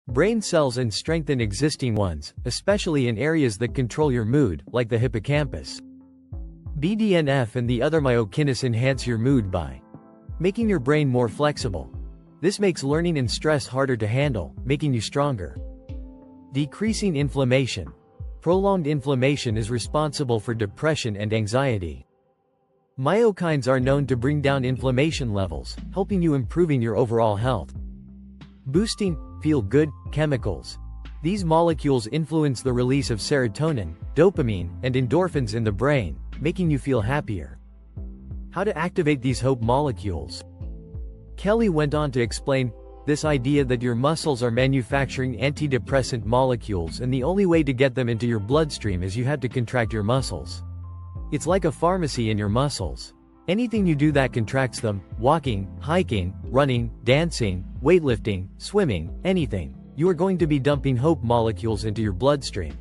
brain cells and strengthen existing ones, especially in areas that control your mood, like the hippocampus. BDNF and the other myokines enhance your mood by making your brain more flexible. This makes learning and stress harder to handle, making you stronger. Decreasing inflammation. Prolonged inflammation is responsible for depression and anxiety. Myokines are known to bring down inflammation levels, helping you improving your overall health. Boosting feel-good chemicals. These molecules influence the release of serotonin, dopamine, and endorphins in the brain, making you feel happier. How to activate these hope molecules. Kelly went on to explain this idea that your muscles are manufacturing antidepressant molecules, and the only way to get them into your bloodstream is you have to contract your muscles. It's like a pharmacy in your muscles. Anything you do that contracts them, walking, hiking, running, dancing, weightlifting, swimming, anything, you are going to be dumping hope molecules into your bloodstream.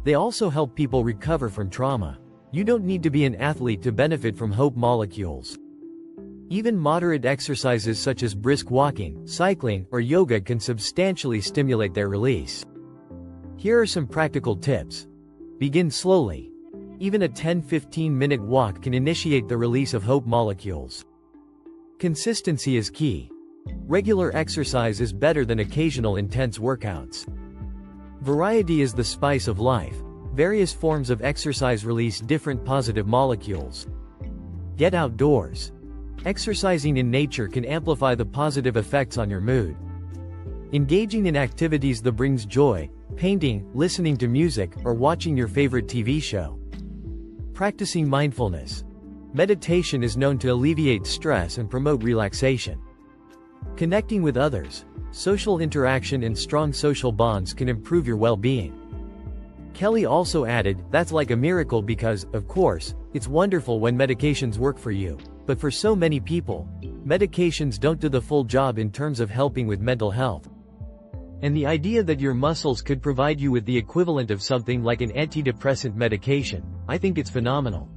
They also help people recover from trauma. You don't need to be an athlete to benefit from hope molecules. Even moderate exercises such as brisk walking, cycling, or yoga can substantially stimulate their release. Here are some practical tips. Begin slowly. Even a 10-15 minute walk can initiate the release of hope molecules. Consistency is key. Regular exercise is better than occasional intense workouts. Variety is the spice of life. Various forms of exercise release different positive molecules. Get outdoors. Exercising in nature can amplify the positive effects on your mood. Engaging in activities that brings joy, painting, listening to music, or watching your favorite TV show. Practicing mindfulness. Meditation is known to alleviate stress and promote relaxation. Connecting with others. Social interaction and strong social bonds can improve your well-being. Kelly also added, that's like a miracle because, of course, it's wonderful when medications work for you. But for so many people, medications don't do the full job in terms of helping with mental health. And the idea that your muscles could provide you with the equivalent of something like an antidepressant medication, I think it's phenomenal.